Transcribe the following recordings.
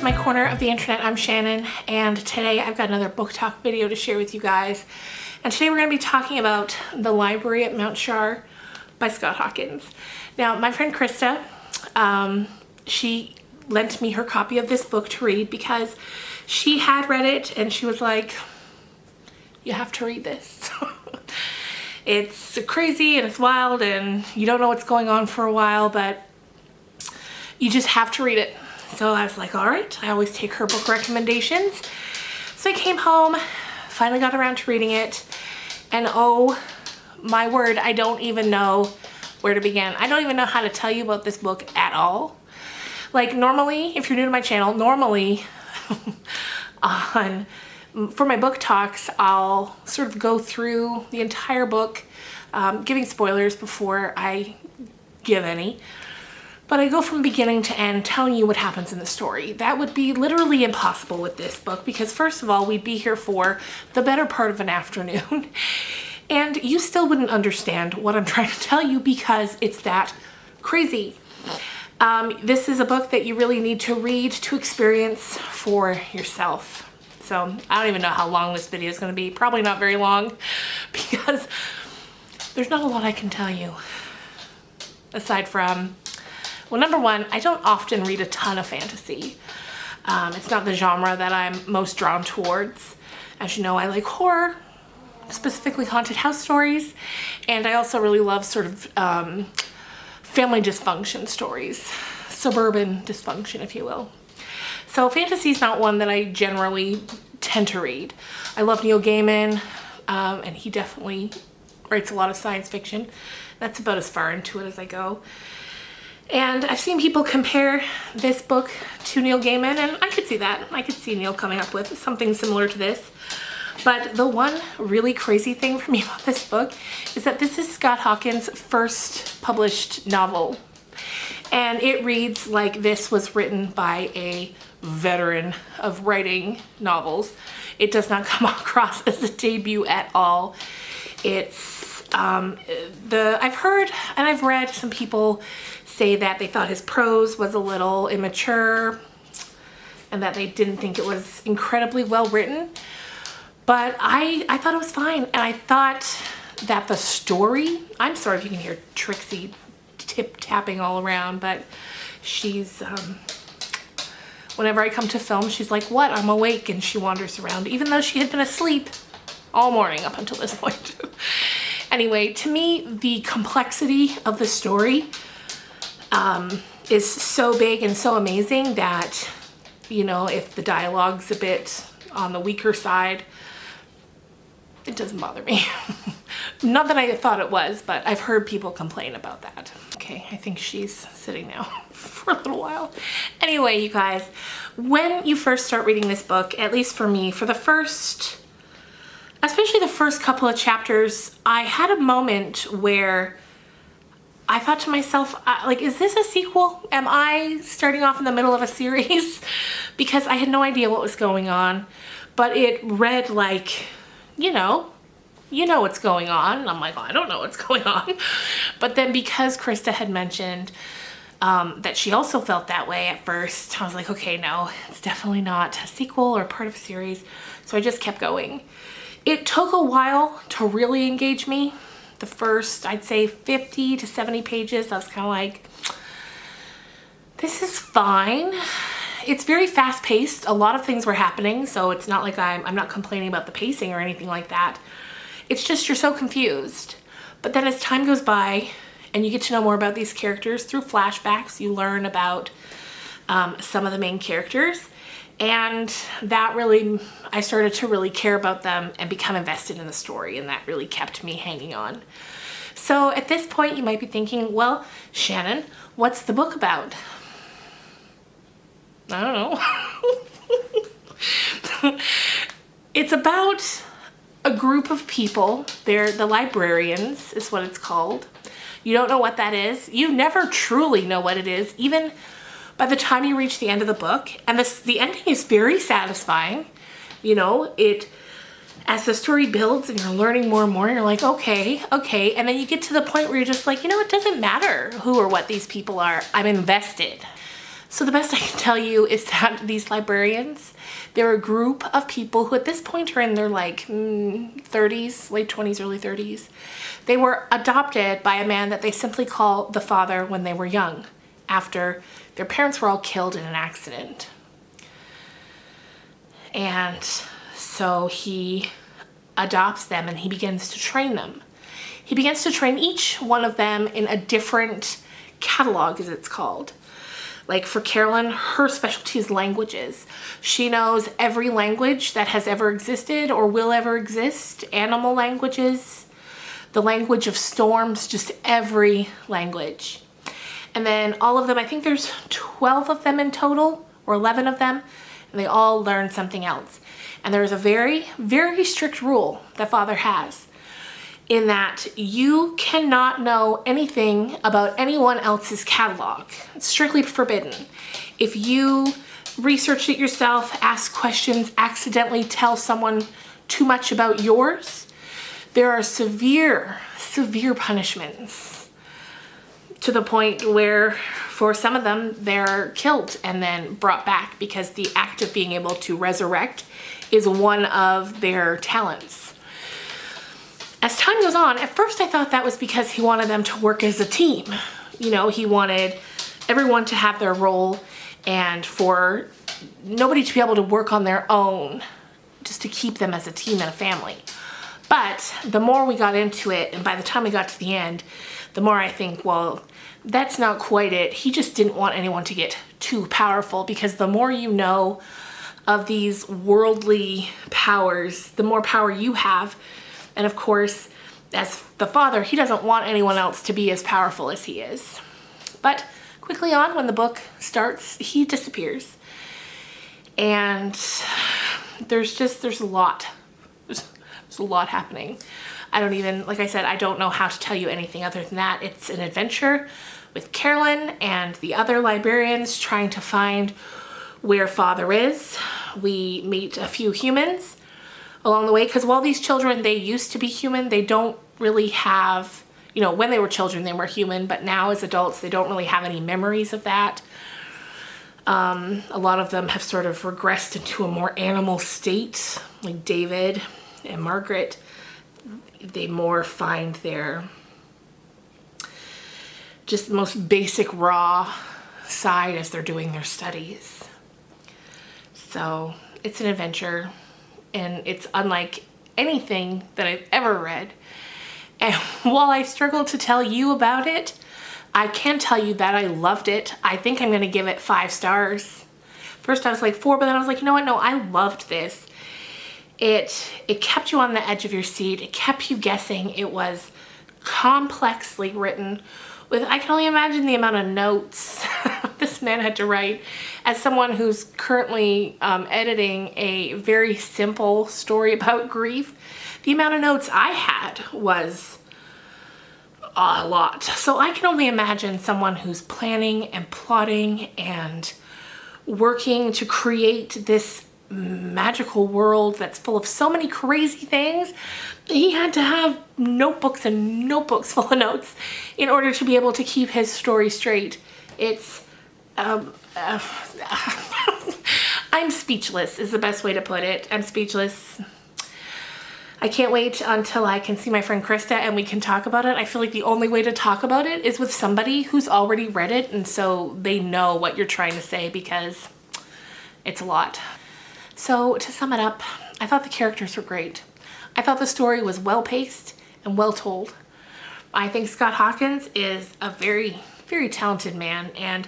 my corner of the internet. I'm Shannon, and today I've got another book talk video to share with you guys. And today we're going to be talking about The Library at Mount Char by Scott Hawkins. Now, my friend Krista, she lent me her copy of this book to read because she had read it and she was like, you have to read this. It's crazy and it's wild and you don't know what's going on for a while, but you just have to read it. So I was like, all right, I always take her book recommendations. So I came home, finally got around to reading it, and oh my word, I don't even know where to begin. I don't even know how to tell you about this book at all. Like normally, if you're new to my channel, normally for my book talks, I'll sort of go through the entire book, giving spoilers before I give any. But I go from beginning to end telling you what happens in the story. That would be literally impossible with this book because first of all, we'd be here for the better part of an afternoon and you still wouldn't understand what I'm trying to tell you because it's that crazy. This is a book that you really need to read to experience for yourself. So I don't even know how long this video is going to be. Probably not very long because there's not a lot I can tell you aside from, well, number one, I don't often read a ton of fantasy. It's not the genre that I'm most drawn towards. As you know, I like horror, specifically haunted house stories, and I also really love sort of family dysfunction stories, suburban dysfunction, if you will. So fantasy is not one that I generally tend to read. I love Neil Gaiman, and he definitely writes a lot of science fiction. That's about as far into it as I go. And I've seen people compare this book to Neil Gaiman, and I could see that. I could see Neil coming up with something similar to this. But the one really crazy thing for me about this book is that this is Scott Hawkins' first published novel. And it reads like this was written by a veteran of writing novels. It does not come across as a debut at all. It's I've heard and I've read some people say that they thought his prose was a little immature and that they didn't think it was incredibly well written, but I thought it was fine. And I thought that the story, I'm sorry if you can hear Trixie tip-tapping all around, but she's whenever I come to film, she's like, what? I'm awake, and she wanders around even though she had been asleep all morning up until this point. Anyway, to me, the complexity of the story is so big and so amazing that, you know, if the dialogue's a bit on the weaker side, it doesn't bother me. Not that I thought it was, but I've heard people complain about that. Okay, I think she's sitting now for a little while. Anyway, you guys, when you first start reading this book, at least for me, for the first, especially the first couple of chapters, I had a moment where I thought to myself, like, is this a sequel? Am I starting off in the middle of a series? Because I had no idea what was going on, but it read like, you know what's going on. And I'm like, well, I don't know what's going on. But then because Krista had mentioned that she also felt that way at first, I was like, okay, no, it's definitely not a sequel or part of a series. So I just kept going. It took a while to really engage me. The first, I'd say 50 to 70 pages, I was kind of like, this is fine. It's very fast paced. A lot of things were happening, so it's not like I'm not complaining about the pacing or anything like that. It's just you're so confused. But then as time goes by and you get to know more about these characters through flashbacks, you learn about some of the main characters. And that really, I started to really care about them and become invested in the story, and that really kept me hanging on. So at this point you might be thinking, well, Shannon, what's the book about? I don't know. It's about a group of people. They're the librarians is what it's called. You don't know what that is. You never truly know what it is, even by the time you reach the end of the book. And the ending is very satisfying. You know, as the story builds and you're learning more and more, you're like, okay. And then you get to the point where you're just like, you know, it doesn't matter who or what these people are. I'm invested. So the best I can tell you is that these librarians, they're a group of people who at this point are in their like 30s, late 20s, early 30s. They were adopted by a man that they simply call the father when they were young, after their parents were all killed in an accident. And so he adopts them and he begins to train them. He begins to train each one of them in a different catalog, as it's called. Like for Carolyn, her specialty is languages. She knows every language that has ever existed or will ever exist, animal languages, the language of storms, just every language. And then all of them, I think there's 12 of them in total, or 11 of them, and they all learn something else. And there's a very, very strict rule that Father has, in that you cannot know anything about anyone else's catalog. It's strictly forbidden. If you research it yourself, ask questions, accidentally tell someone too much about yours, there are severe, severe punishments, to the point where for some of them they're killed and then brought back, because the act of being able to resurrect is one of their talents. As time goes on, at first I thought that was because he wanted them to work as a team. You know, he wanted everyone to have their role and for nobody to be able to work on their own, just to keep them as a team and a family. But the more we got into it, and by the time we got to the end, the more I think, well, that's not quite it. He just didn't want anyone to get too powerful, because the more you know of these worldly powers, the more power you have. And of course, as the father, he doesn't want anyone else to be as powerful as he is. But quickly on, when the book starts, he disappears. And there's a lot. There's a lot happening. I don't even, like I said, I don't know how to tell you anything other than that. It's an adventure with Carolyn and the other librarians trying to find where Father is. We meet a few humans along the way, because while these children, they used to be human, they don't really have, you know, when they were children they were human, but now as adults they don't really have any memories of that. A lot of them have sort of regressed into a more animal state, like David and Margaret. They more find their just most basic raw side as they're doing their studies. So it's an adventure, and it's unlike anything that I've ever read. And while I struggle to tell you about it, I can tell you that I loved it. I think I'm gonna give it 5 stars. First I was like 4, but then I was like, you know what, no, I loved this. It kept you on the edge of your seat. It kept you guessing. It was complexly written with, I can only imagine the amount of notes this man had to write. As someone who's currently editing a very simple story about grief, the amount of notes I had was a lot. So I can only imagine someone who's planning and plotting and working to create this magical world that's full of so many crazy things. He had to have notebooks and notebooks full of notes in order to be able to keep his story straight. It's I'm speechless is the best way to put it. I'm speechless. I can't wait until I can see my friend Krista and we can talk about it. I feel like the only way to talk about it is with somebody who's already read it, and so they know what you're trying to say, because it's a lot. So to sum it up, I thought the characters were great. I thought the story was well paced and well told. I think Scott Hawkins is a very, very talented man, and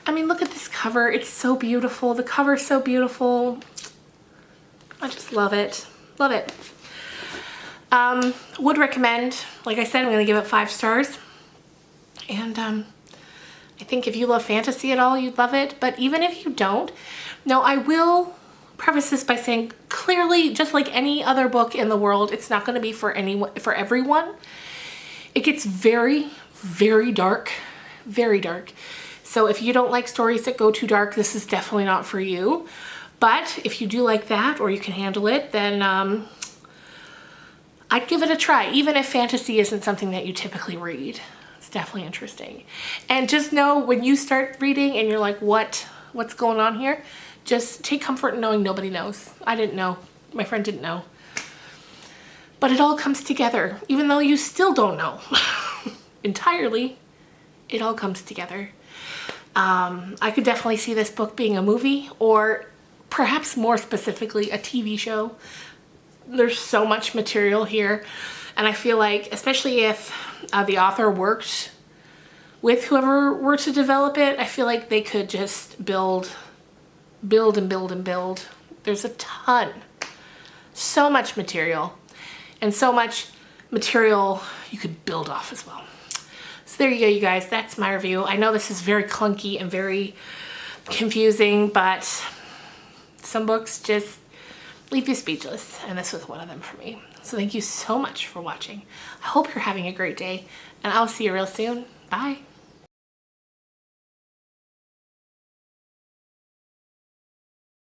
I mean, look at this cover. It's so beautiful. The cover's so beautiful. I just love it. Love it. Would recommend. Like I said, I'm gonna give it 5 stars. And I think if you love fantasy at all, you'd love it. But even if you don't, no, I will preface this by saying clearly, just like any other book in the world, it's not going to be for everyone. It gets very, very dark, very dark. So if you don't like stories that go too dark, this is definitely not for you. But if you do like that, or you can handle it, then I'd give it a try, even if fantasy isn't something that you typically read. It's definitely interesting. And just know when you start reading and you're like, what's going on here? Just take comfort in knowing nobody knows. I didn't know. My friend didn't know. But it all comes together, even though you still don't know entirely. It all comes together. I could definitely see this book being a movie, or perhaps more specifically a TV show. There's so much material here, and I feel like, especially if the author worked with whoever were to develop it, I feel like they could just build and build and build. There's a ton, so much material, and so much material you could build off as well. So there you go, you guys. That's my review. I know this is very clunky and very confusing, but some books just leave you speechless, and this was one of them for me. So thank you so much for watching. I hope you're having a great day, and I'll see you real soon. Bye.